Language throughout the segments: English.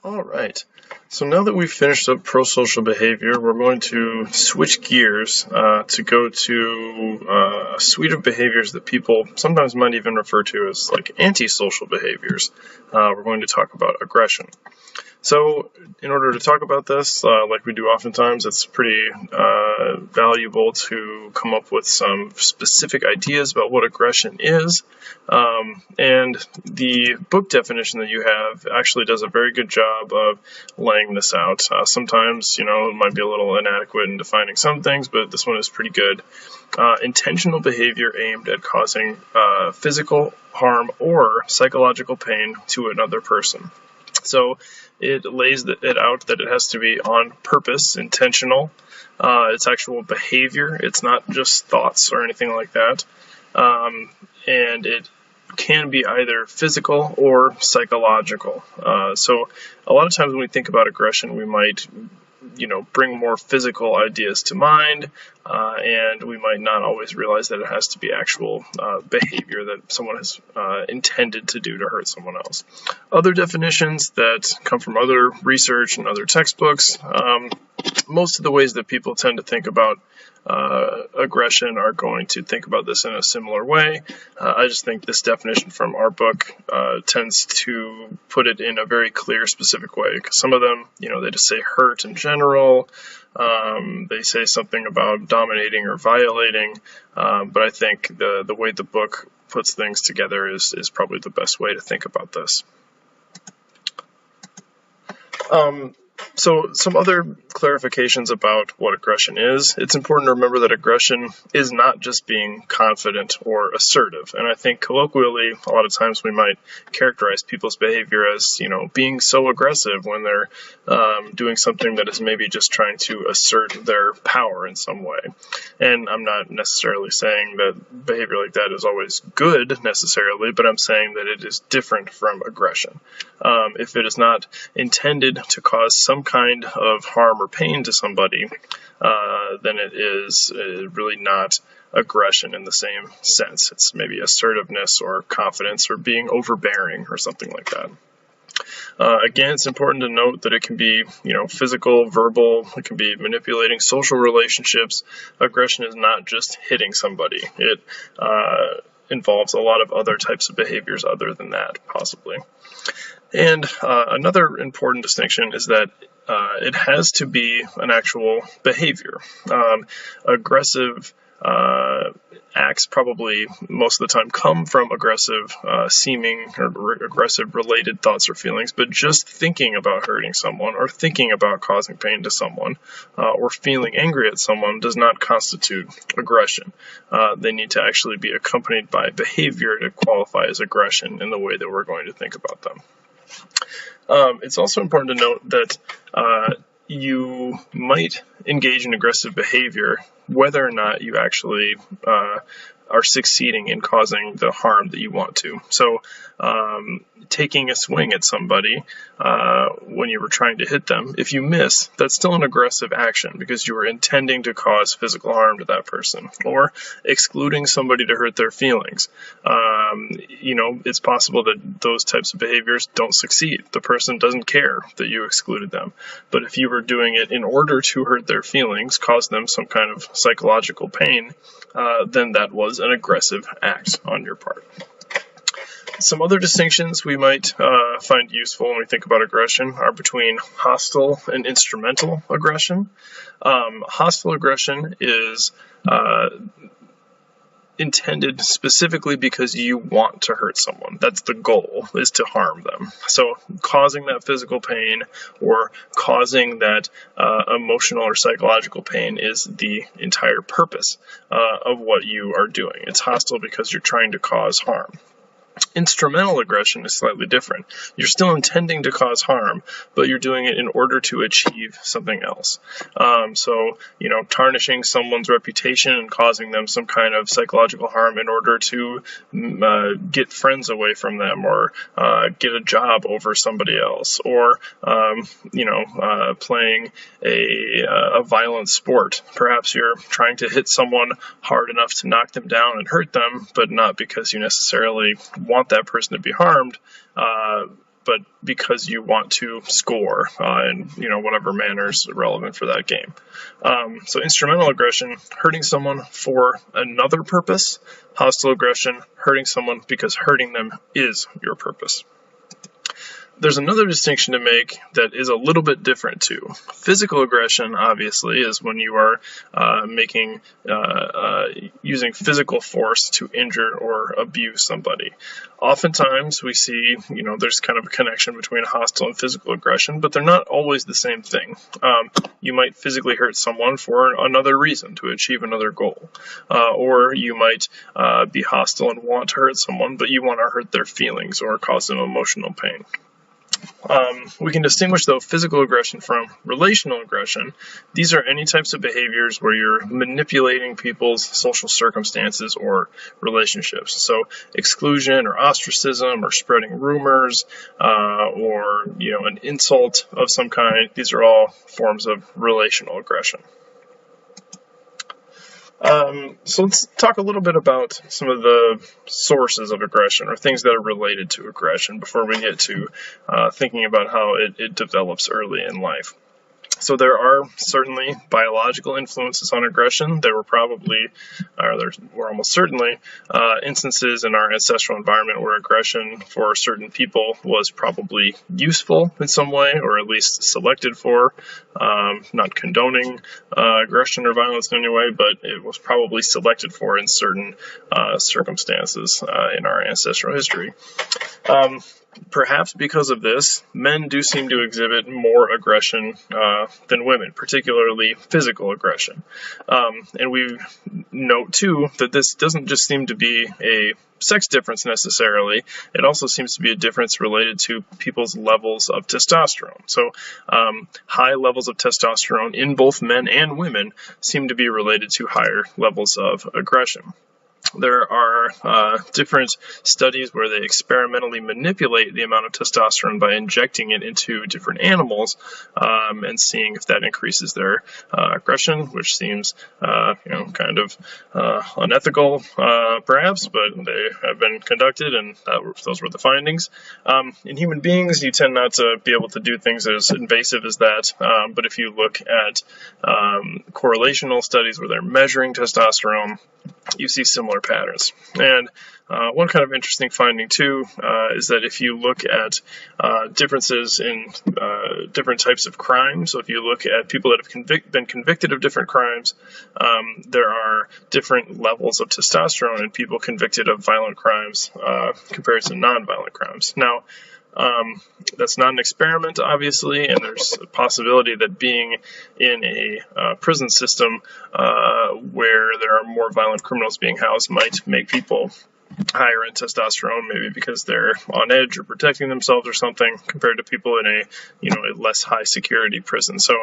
All right. So now that we've finished up pro-social behavior, we're going to switch gears to go to a suite of behaviors that people sometimes might even refer to as like antisocial behaviors. We're going to talk about aggression. So in order to talk about this, like we do oftentimes, it's pretty valuable to come up with some specific ideas about what aggression is. And the book definition that you have actually does a very good job of laying this out. Sometimes, it might be a little inadequate in defining some things, but this one is pretty good. Intentional behavior aimed at causing physical harm or psychological pain to another person. So it lays it out that it has to be on purpose, intentional. It's actual behavior. It's not just thoughts or anything like that. And it can be either physical or psychological. So a lot of times when we think about aggression, we might bring more physical ideas to mind, and we might not always realize that it has to be actual behavior that someone has intended to do to hurt someone else. Other definitions that come from other research and other textbooks, most of the ways that people tend to think about aggression are going to think about this in a similar way. I just think this definition from our book tends to put it in a very clear, specific way. Because some of them, they just say hurt in general. They say something about dominating or violating. But I think the way the book puts things together is probably the best way to think about this. So some other clarifications about what aggression is. It's important to remember that aggression is not just being confident or assertive. And I think colloquially, a lot of times we might characterize people's behavior as, being so aggressive when they're doing something that is maybe just trying to assert their power in some way. And I'm not necessarily saying that behavior like that is always good necessarily, but I'm saying that it is different from aggression. If it is not intended to cause some kind of harm or pain to somebody, then it is really not aggression in the same sense. It's maybe assertiveness or confidence or being overbearing or something like that. Again, it's important to note that it can be, physical, verbal, it can be manipulating social relationships. Aggression is not just hitting somebody. It involves a lot of other types of behaviors other than that, possibly. And another important distinction is that it has to be an actual behavior. Aggressive acts probably most of the time come from aggressive seeming or aggressive related thoughts or feelings, but just thinking about hurting someone or thinking about causing pain to someone or feeling angry at someone does not constitute aggression. They need to actually be accompanied by behavior to qualify as aggression in the way that we're going to think about them. It's also important to note that you might engage in aggressive behavior whether or not you actually are succeeding in causing the harm that you want to. So taking a swing at somebody when you were trying to hit them, if you miss, that's still an aggressive action because you were intending to cause physical harm to that person. Or excluding somebody to hurt their feelings. It's possible that those types of behaviors don't succeed. The person doesn't care that you excluded them. But if you were doing it in order to hurt their feelings, cause them some kind of psychological pain, then that was an aggressive act on your part. Some other distinctions we might find useful when we think about aggression are between hostile and instrumental aggression. Hostile aggression is intended specifically because you want to hurt someone. That's the goal, is to harm them. So causing that physical pain or causing that emotional or psychological pain is the entire purpose of what you are doing. It's hostile because you're trying to cause harm. Instrumental aggression is slightly different. You're still intending to cause harm, but you're doing it in order to achieve something else. So, tarnishing someone's reputation and causing them some kind of psychological harm in order to get friends away from them or get a job over somebody else, or, playing a violent sport. Perhaps you're trying to hit someone hard enough to knock them down and hurt them, but not because you necessarily want that person to be harmed, but because you want to score in whatever manner is relevant for that game. So instrumental aggression, hurting someone for another purpose. Hostile aggression, hurting someone because hurting them is your purpose. There's another distinction to make that is a little bit different too. Physical aggression, obviously, is when you are using physical force to injure or abuse somebody. Oftentimes we see, there's kind of a connection between hostile and physical aggression, but they're not always the same thing. You might physically hurt someone for another reason, to achieve another goal. Or you might be hostile and want to hurt someone, but you want to hurt their feelings or cause them emotional pain. We can distinguish, though, physical aggression from relational aggression. These are any types of behaviors where you're manipulating people's social circumstances or relationships. So exclusion or ostracism or spreading rumors or an insult of some kind. These are all forms of relational aggression. So let's talk a little bit about some of the sources of aggression or things that are related to aggression before we get to thinking about how it develops early in life. So there are certainly biological influences on aggression. There were almost certainly instances in our ancestral environment where aggression for certain people was probably useful in some way, or at least selected for. Not condoning aggression or violence in any way, but it was probably selected for in certain circumstances in our ancestral history. Perhaps because of this, men do seem to exhibit more aggression than women, particularly physical aggression. And we note, too, that this doesn't just seem to be a sex difference necessarily. It also seems to be a difference related to people's levels of testosterone. So high levels of testosterone in both men and women seem to be related to higher levels of aggression. There are different studies where they experimentally manipulate the amount of testosterone by injecting it into different animals and seeing if that increases their aggression, which seems kind of unethical perhaps, but they have been conducted, and those were the findings. In human beings, you tend not to be able to do things as invasive as that, but if you look at correlational studies where they're measuring testosterone, you see similar patterns. And one kind of interesting finding, too, is that if you look at differences in different types of crime, so if you look at people that have been convicted of different crimes, there are different levels of testosterone in people convicted of violent crimes compared to non-violent crimes. Now, that's not an experiment, obviously, and there's a possibility that being in a prison system where there are more violent criminals being housed might make people higher in testosterone, maybe because they're on edge or protecting themselves or something, compared to people in a less high security prison. So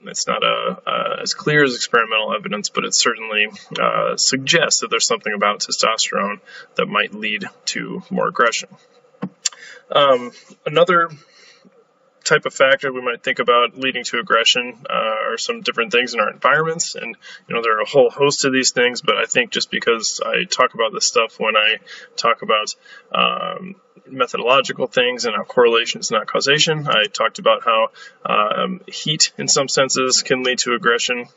it's not as clear as experimental evidence, but it certainly suggests that there's something about testosterone that might lead to more aggression. Another type of factor we might think about leading to aggression are some different things in our environments, and there are a whole host of these things, but I think just because I talk about this stuff when I talk about methodological things and how correlation is not causation, I talked about how heat in some senses can lead to aggression.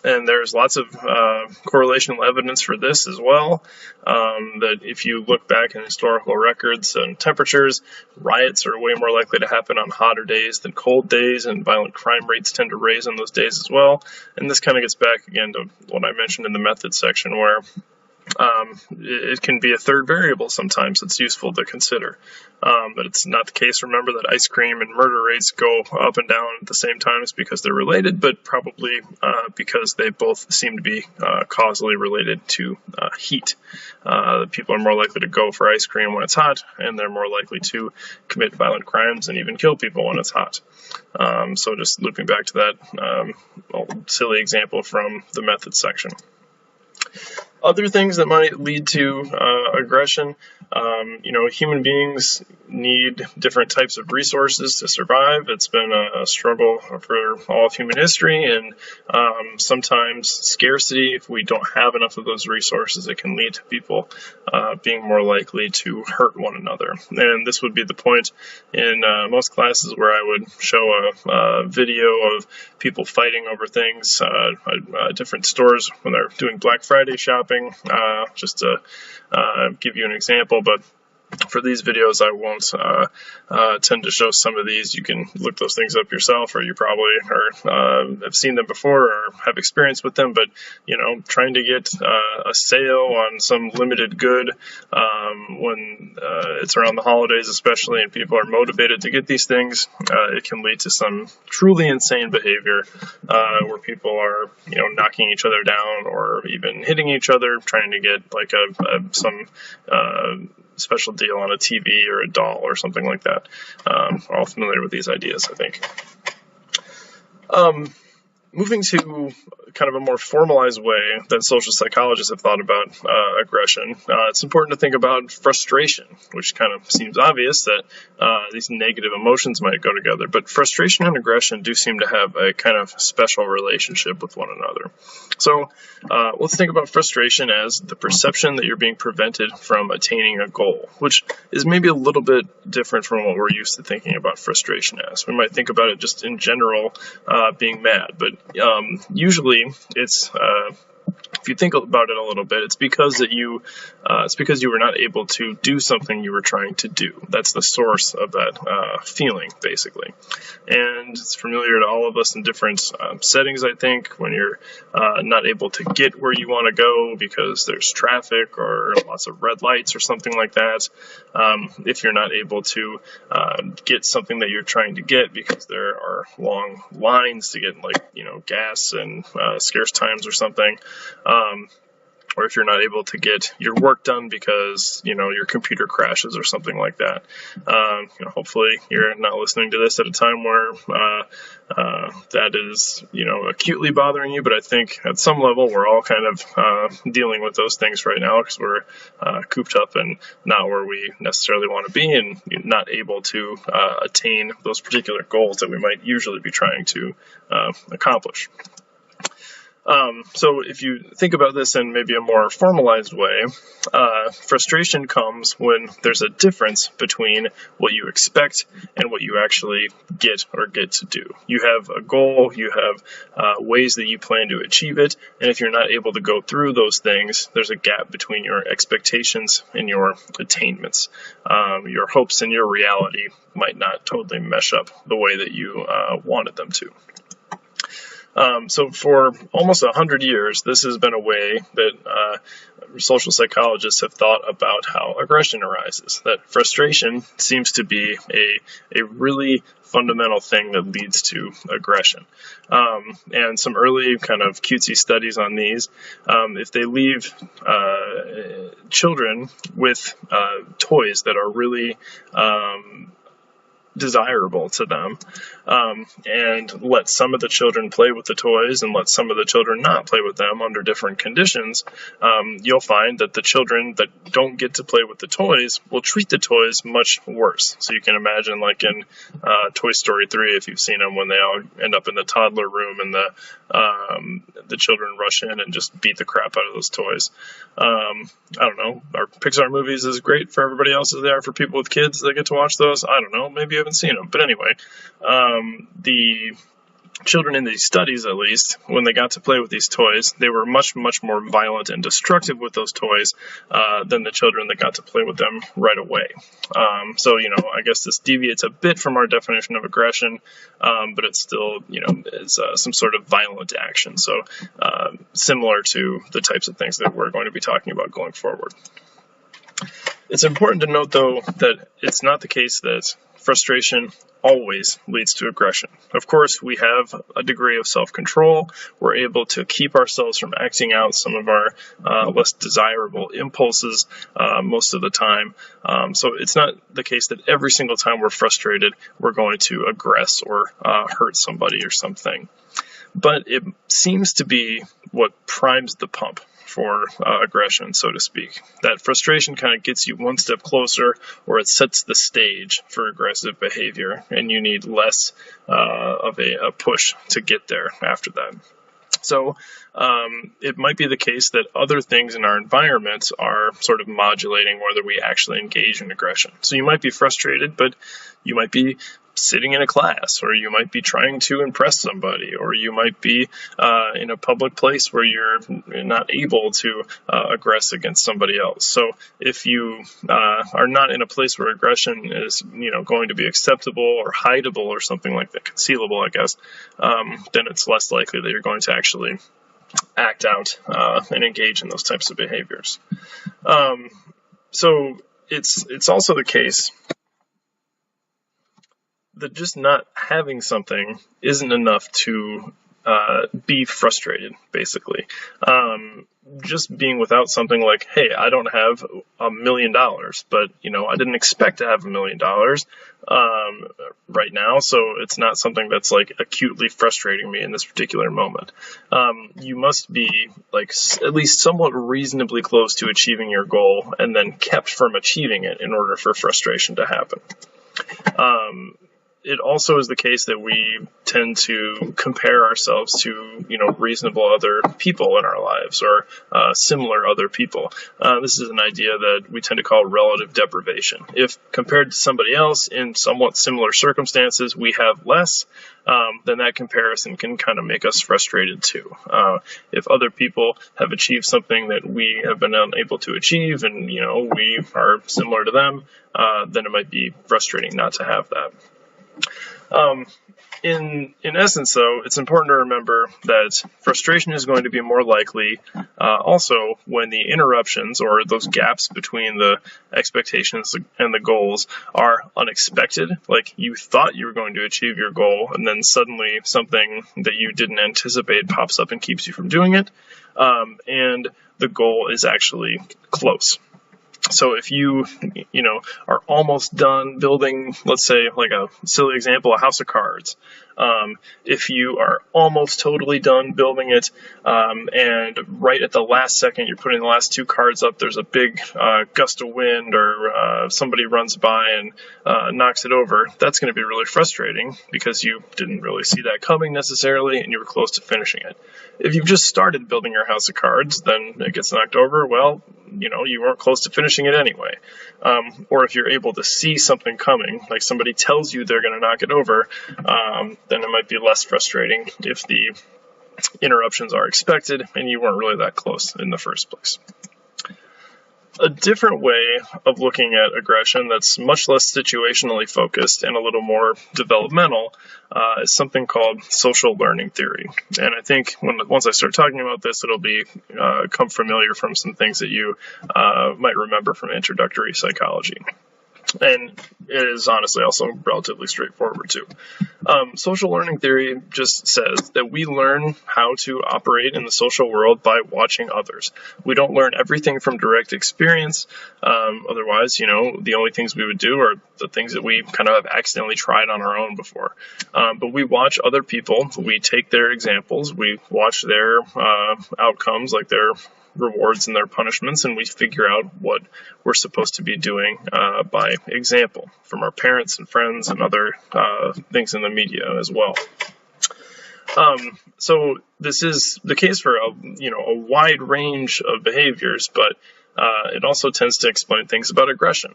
And there's lots of correlational evidence for this as well, that if you look back in historical records and temperatures, riots are way more likely to happen on hotter days than cold days, and violent crime rates tend to raise on those days as well. And this kind of gets back again to what I mentioned in the methods section, where it can be a third variable sometimes that's useful to consider. But it's not the case. Remember that ice cream and murder rates go up and down at the same times because they're related, but probably because they both seem to be causally related to heat. People are more likely to go for ice cream when it's hot, and they're more likely to commit violent crimes and even kill people when it's hot. So just looping back to that old silly example from the methods section. Other things that might lead to aggression, human beings need different types of resources to survive. It's been a struggle for all of human history, and sometimes scarcity, if we don't have enough of those resources, it can lead to people being more likely to hurt one another. And this would be the point in most classes where I would show a video of people fighting over things at different stores when they're doing Black Friday shopping. Just to give you an example, but for these videos, I won't tend to show some of these. You can look those things up yourself, or you probably have seen them before or have experience with them. But trying to get a sale on some limited good when it's around the holidays, especially, and people are motivated to get these things, it can lead to some truly insane behavior where people are, knocking each other down or even hitting each other, trying to get like some special deal on a TV or a doll or something like that. We're all familiar with these ideas, I think. Moving to kind of a more formalized way that social psychologists have thought about aggression, it's important to think about frustration, which kind of seems obvious that these negative emotions might go together, but frustration and aggression do seem to have a kind of special relationship with one another. So let's think about frustration as the perception that you're being prevented from attaining a goal, which is maybe a little bit different from what we're used to thinking about frustration as. We might think about it just in general being mad, but usually it's if you think about it a little bit, it's because you were not able to do something you were trying to do. That's the source of that feeling, basically. And it's familiar to all of us in different settings, I think, when you're not able to get where you want to go because there's traffic or lots of red lights or something like that. If you're not able to get something that you're trying to get because there are long lines to get, gas and scarce times or something. Or if you're not able to get your work done because, your computer crashes or something like that. Hopefully you're not listening to this at a time where that is, acutely bothering you, but I think at some level we're all kind of dealing with those things right now because we're cooped up and not where we necessarily want to be and not able to attain those particular goals that we might usually be trying to accomplish. So if you think about this in maybe a more formalized way, frustration comes when there's a difference between what you expect and what you actually get to do. You have a goal, you have ways that you plan to achieve it, and if you're not able to go through those things, there's a gap between your expectations and your attainments. Your hopes and your reality might not totally mesh up the way that you wanted them to. So for almost 100 years, this has been a way that social psychologists have thought about how aggression arises. That frustration seems to be a really fundamental thing that leads to aggression. And some early kind of cutesy studies on these, if they leave children with toys that are really desirable to them, and let some of the children play with the toys and let some of the children not play with them under different conditions, you'll find that the children that don't get to play with the toys will treat the toys much worse. So you can imagine, like in Toy Story 3, if you've seen them, when they all end up in the toddler room and the children rush in and just beat the crap out of those toys. I don't know, are Pixar movies as great for everybody else as they are for people with kids that get to watch those? I don't know, maybe you haven't seen them. But anyway, the children in these studies, at least, when they got to play with these toys, they were much, much more violent and destructive with those toys than the children that got to play with them right away. So, I guess this deviates a bit from our definition of aggression, but it's still, is some sort of violent action. So similar to the types of things that we're going to be talking about going forward. It's important to note, though, that it's not the case that frustration always leads to aggression. Of course, we have a degree of self-control. We're able to keep ourselves from acting out some of our less desirable impulses most of the time. So it's not the case that every single time we're frustrated, we're going to aggress or hurt somebody or something. But it seems to be what primes the pump for aggression, so to speak. That frustration kind of gets you one step closer, or it sets the stage for aggressive behavior, and you need less of a push to get there after that. So it might be the case that other things in our environment are sort of modulating whether we actually engage in aggression. So you might be frustrated, but you might be sitting in a class, or you might be trying to impress somebody, or you might be in a public place where you're not able to aggress against somebody else. So if you are not in a place where aggression is going to be acceptable or hideable or something like that, concealable, I guess, then it's less likely that you're going to actually act out and engage in those types of behaviors. So it's also the case that just not having something isn't enough to be frustrated, basically. Just being without something like, hey, I don't have $1 million, but, I didn't expect to have $1 million right now, so it's not something that's, like, acutely frustrating me in this particular moment. You must be, like, at least somewhat reasonably close to achieving your goal and then kept from achieving it in order for frustration to happen. It also is the case that we tend to compare ourselves to, reasonable other people in our lives, or similar other people. This is an idea that we tend to call relative deprivation. If compared to somebody else in somewhat similar circumstances, we have less, then that comparison can kind of make us frustrated too. If other people have achieved something that we have been unable to achieve, and, we are similar to them, then it might be frustrating not to have that. In essence, though, it's important to remember that frustration is going to be more likely also when the interruptions, or those gaps between the expectations and the goals, are unexpected. Like, you thought you were going to achieve your goal, and then suddenly something that you didn't anticipate pops up and keeps you from doing it, and the goal is actually close. So if you are almost done building, let's say, like a silly example, a house of cards, if you are almost totally done building it, and right at the last second you're putting the last 2 cards up, there's a big gust of wind, or somebody runs by and knocks it over, that's going to be really frustrating because you didn't really see that coming necessarily, and you were close to finishing it. If you've just started building your house of cards, then it gets knocked over, well, you weren't close to finishing it anyway. Or if you're able to see something coming, like somebody tells you they're going to knock it over, then it might be less frustrating if the interruptions are expected and you weren't really that close in the first place. A different way of looking at aggression that's much less situationally focused and a little more developmental is something called social learning theory. And I think once I start talking about this, it'll become familiar from some things that you might remember from introductory psychology. And it is honestly also relatively straightforward too. Social learning theory just says that we learn how to operate in the social world by watching others. We don't learn everything from direct experience. Otherwise, the only things we would do are the things that we kind of have accidentally tried on our own before. But we watch other people. We take their examples. We watch their outcomes, like their rewards and their punishments, and we figure out what we're supposed to be doing by example from our parents and friends and other things in the media as well. So this is the case for a wide range of behaviors, but it also tends to explain things about aggression.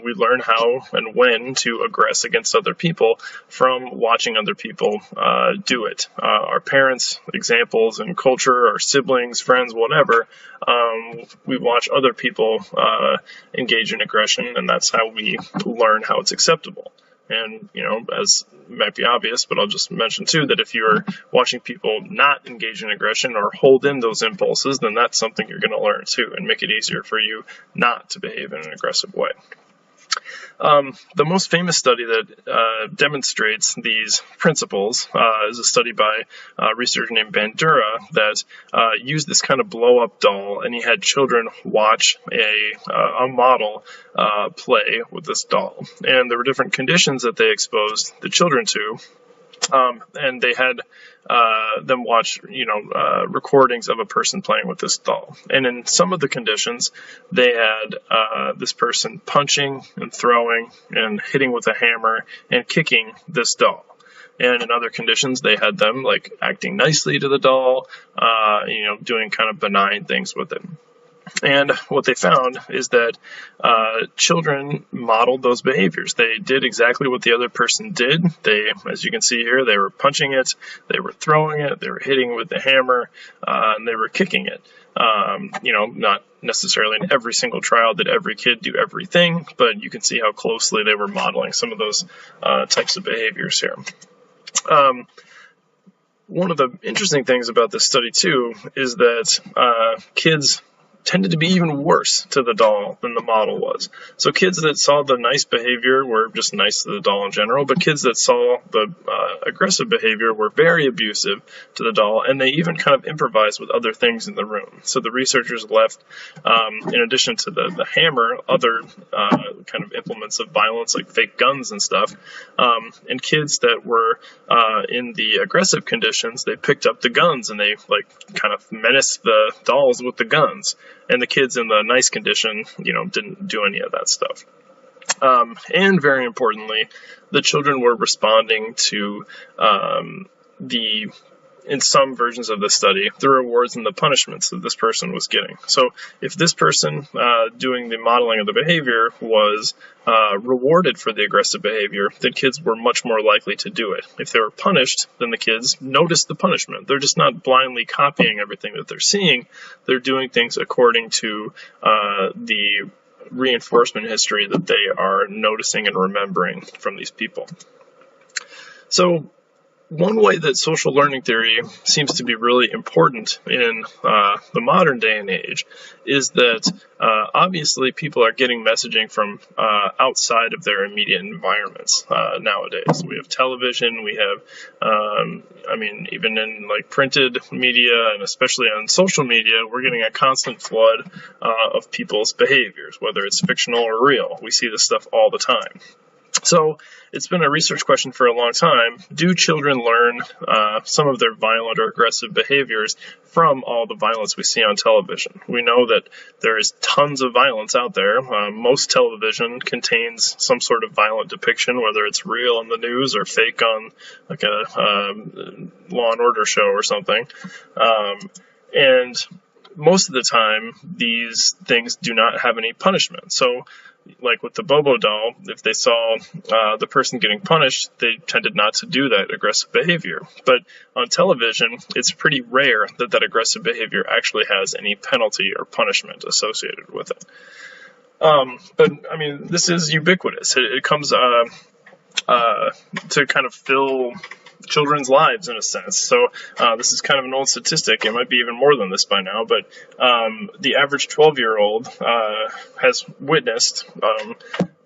We learn how and when to aggress against other people from watching other people do it. Our parents, examples in culture, our siblings, friends, whatever, we watch other people engage in aggression, and that's how we learn how it's acceptable. And, as might be obvious, but I'll just mention too that if you're watching people not engage in aggression or hold in those impulses, then that's something you're going to learn too, and make it easier for you not to behave in an aggressive way. The most famous study that demonstrates these principles is a study by a researcher named Bandura that used this kind of blow-up doll, and he had children watch a model play with this doll. And there were different conditions that they exposed the children to. And they had them watch, recordings of a person playing with this doll. And in some of the conditions, they had this person punching and throwing and hitting with a hammer and kicking this doll. And in other conditions, they had them like acting nicely to the doll, doing kind of benign things with it. And what they found is that children modeled those behaviors. They did exactly what the other person did. They, as you can see here, they were punching it, they were throwing it, they were hitting with the hammer, and they were kicking it. Not necessarily in every single trial did every kid do everything, but you can see how closely they were modeling some of those types of behaviors here. One of the interesting things about this study, too, is that kids tended to be even worse to the doll than the model was. So kids that saw the nice behavior were just nice to the doll in general, but kids that saw the aggressive behavior were very abusive to the doll, and they even kind of improvised with other things in the room. So the researchers left, in addition to the hammer, other kind of implements of violence like fake guns and stuff. And kids that were in the aggressive conditions, they picked up the guns and they kind of menaced the dolls with the guns. And the kids in the nice condition, didn't do any of that stuff. And very importantly, the children were responding to in some versions of the study, the rewards and the punishments that this person was getting. So if this person doing the modeling of the behavior was rewarded for the aggressive behavior, then kids were much more likely to do it. If they were punished, then the kids noticed the punishment. They're just not blindly copying everything that they're seeing. They're doing things according to the reinforcement history that they are noticing and remembering from these people. So one way that social learning theory seems to be really important in the modern day and age is that obviously people are getting messaging from outside of their immediate environments nowadays. We have television, we have, even in printed media and especially on social media, we're getting a constant flood of people's behaviors, whether it's fictional or real. We see this stuff all the time. So it's been a research question for a long time. Do children learn some of their violent or aggressive behaviors from all the violence we see on television? We know that there is tons of violence out there. Most television contains some sort of violent depiction, whether it's real in the news or fake on like a Law and Order show or something. And most of the time, these things do not have any punishment. So like with the Bobo doll, if they saw the person getting punished, they tended not to do that aggressive behavior. But on television, it's pretty rare that that aggressive behavior actually has any penalty or punishment associated with it. But this is ubiquitous. It comes to kind of fill children's lives in a sense. So this is kind of an old statistic. It might be even more than this by now, but the average 12-year-old has witnessed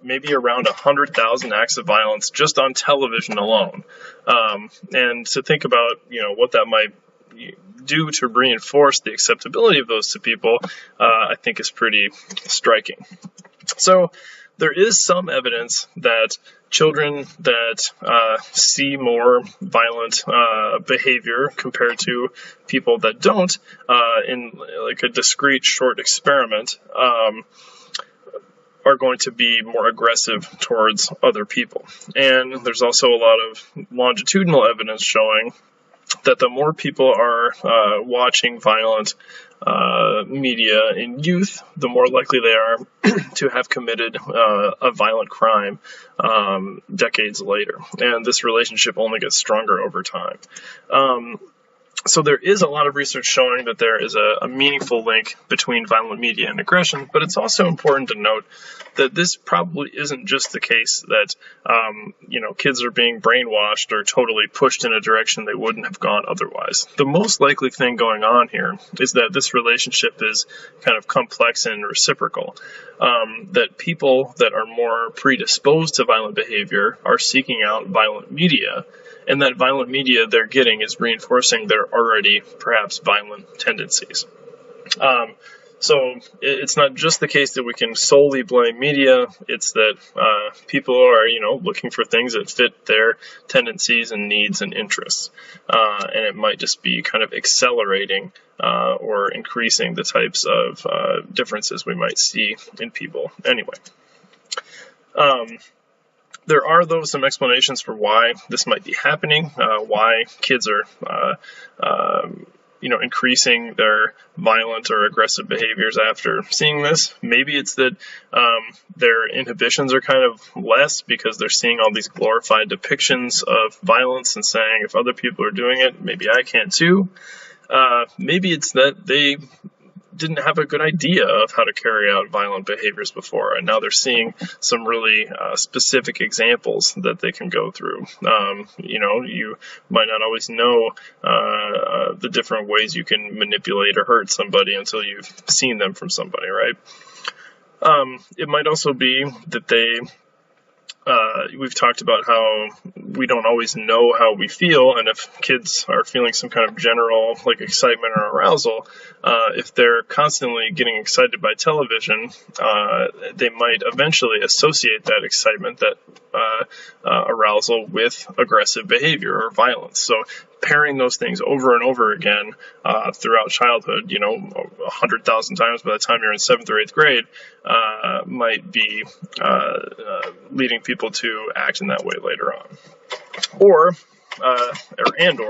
maybe around 100,000 acts of violence just on television alone. And to think about, what that might do to reinforce the acceptability of those to people, I think is pretty striking. So there is some evidence that children that see more violent behavior compared to people that don't, in like a discrete short experiment, are going to be more aggressive towards other people. And there's also a lot of longitudinal evidence showing that the more people are watching violent media in youth, the more likely they are to have committed a violent crime decades later. And this relationship only gets stronger over time. So there is a lot of research showing that there is a meaningful link between violent media and aggression, but it's also important to note that this probably isn't just the case that, kids are being brainwashed or totally pushed in a direction they wouldn't have gone otherwise. The most likely thing going on here is that this relationship is kind of complex and reciprocal, that people that are more predisposed to violent behavior are seeking out violent media, and that violent media they're getting is reinforcing their already perhaps violent tendencies. So it's not just the case that we can solely blame media. It's that people are, looking for things that fit their tendencies and needs and interests. And it might just be kind of accelerating or increasing the types of differences we might see in people. Anyway. There are, though, some explanations for why this might be happening, why kids are increasing their violent or aggressive behaviors after seeing this. Maybe it's that their inhibitions are kind of less because they're seeing all these glorified depictions of violence and saying, if other people are doing it, maybe I can too. Maybe it's that they didn't have a good idea of how to carry out violent behaviors before, and now they're seeing some really specific examples that they can go through. You might not always know the different ways you can manipulate or hurt somebody until you've seen them from somebody, right? It might also be that we've talked about how we don't always know how we feel, and if kids are feeling some kind of general excitement or arousal, if they're constantly getting excited by television, they might eventually associate that excitement, that arousal, with aggressive behavior or violence. So pairing those things over and over again throughout childhood, 100,000 times by the time you're in 7th or 8th grade, might be leading people to act in that way later on. Or,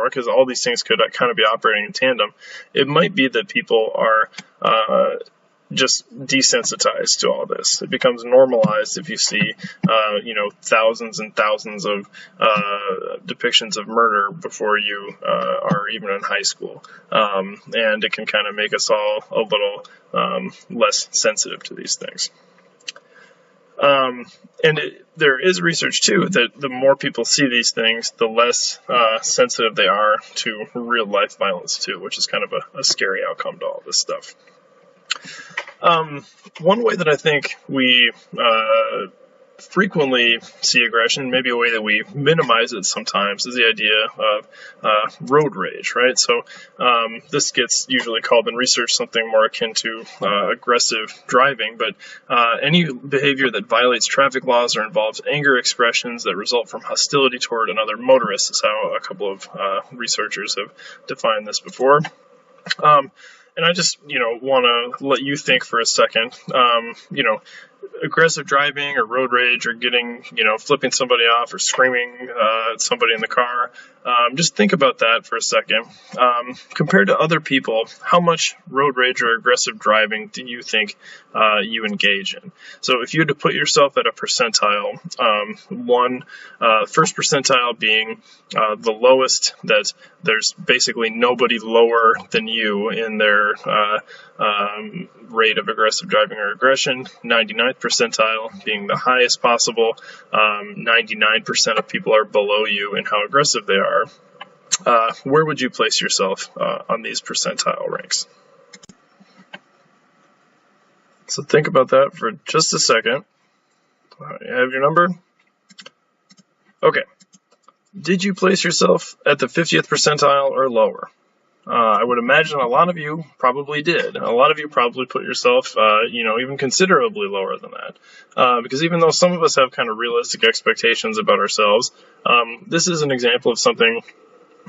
because all these things could kind of be operating in tandem, it might be that people are just desensitized to all this. It becomes normalized if you see, thousands and thousands of depictions of murder before you are even in high school. And it can kind of make us all a little less sensitive to these things. There is research, too, that the more people see these things, the less sensitive they are to real-life violence, too, which is kind of a scary outcome to all this stuff. One way that I think we frequently see aggression, maybe a way that we minimize it sometimes, is the idea of road rage, right? So this gets usually called in research something more akin to aggressive driving, but any behavior that violates traffic laws or involves anger expressions that result from hostility toward another motorist is how a couple of researchers have defined this before. And I just, want to let you think for a second, aggressive driving or road rage or getting, flipping somebody off or screaming at somebody in the car. Just think about that for a second. Compared to other people, how much road rage or aggressive driving do you think you engage in? So if you had to put yourself at a percentile, first percentile being the lowest, that there's basically nobody lower than you in their rate of aggressive driving or aggression, 99th percentile being the highest possible, 99% of people are below you in how aggressive they are. Where would you place yourself on these percentile ranks? So think about that for just a second. You have your number? Okay. Did you place yourself at the 50th percentile or lower? I would imagine a lot of you probably did. A lot of you probably put yourself, even considerably lower than that. Because even though some of us have kind of realistic expectations about ourselves, this is an example of something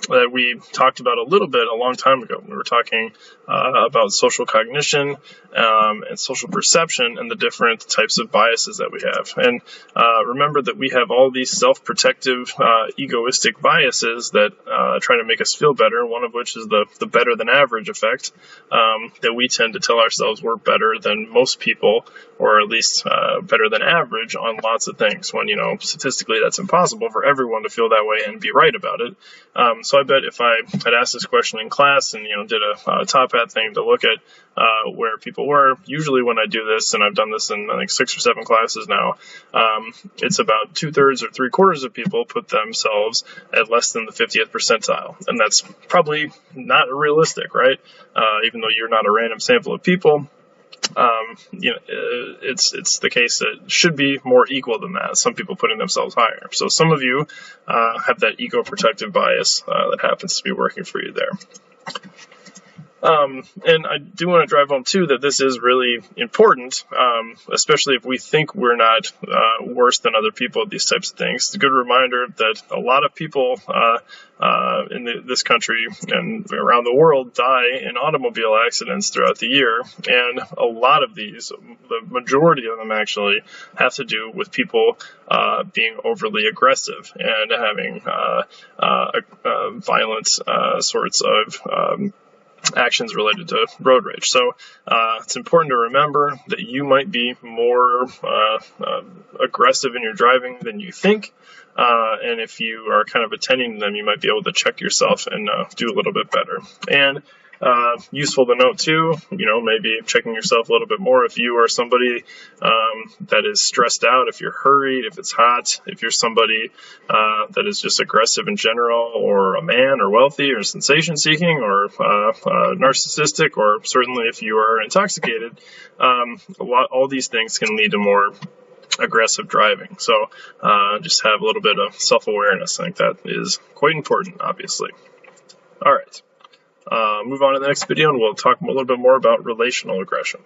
that we talked about a little bit a long time ago. We were talking about social cognition and social perception and the different types of biases that we have. And remember that we have all these self-protective, egoistic biases that try to make us feel better, one of which is the better than average effect, that we tend to tell ourselves we're better than most people, or at least better than average on lots of things, when, statistically that's impossible for everyone to feel that way and be right about it. So I bet if I had asked this question in class and, did a top hat thing to look at where people were, usually when I do this, and I've done this in, I think, 6 or 7 classes now, it's about 2/3 or 3/4 of people put themselves at less than the 50th percentile. And that's probably not realistic, right? Even though you're not a random sample of people. It's the case that it should be more equal than that. Some people putting themselves higher. So some of you have that ego protective bias that happens to be working for you there. And I do want to drive home too that this is really important, especially if we think we're not worse than other people at these types of things. It's a good reminder that a lot of people in this country and around the world die in automobile accidents throughout the year, and a lot of these, the majority of them actually, have to do with people being overly aggressive and having violent sorts of actions related to road rage. So it's important to remember that you might be more aggressive in your driving than you think. And if you are kind of attending to them, you might be able to check yourself and do a little bit better. And useful to note too, maybe checking yourself a little bit more if you are somebody that is stressed out, if you're hurried, if it's hot, if you're somebody that is just aggressive in general, or a man, or wealthy, or sensation seeking, or narcissistic, or certainly if you are intoxicated. All these things can lead to more aggressive driving. So just have a little bit of self-awareness. I think that is quite important, obviously. All right. Move on to the next video, and we'll talk a little bit more about relational aggression.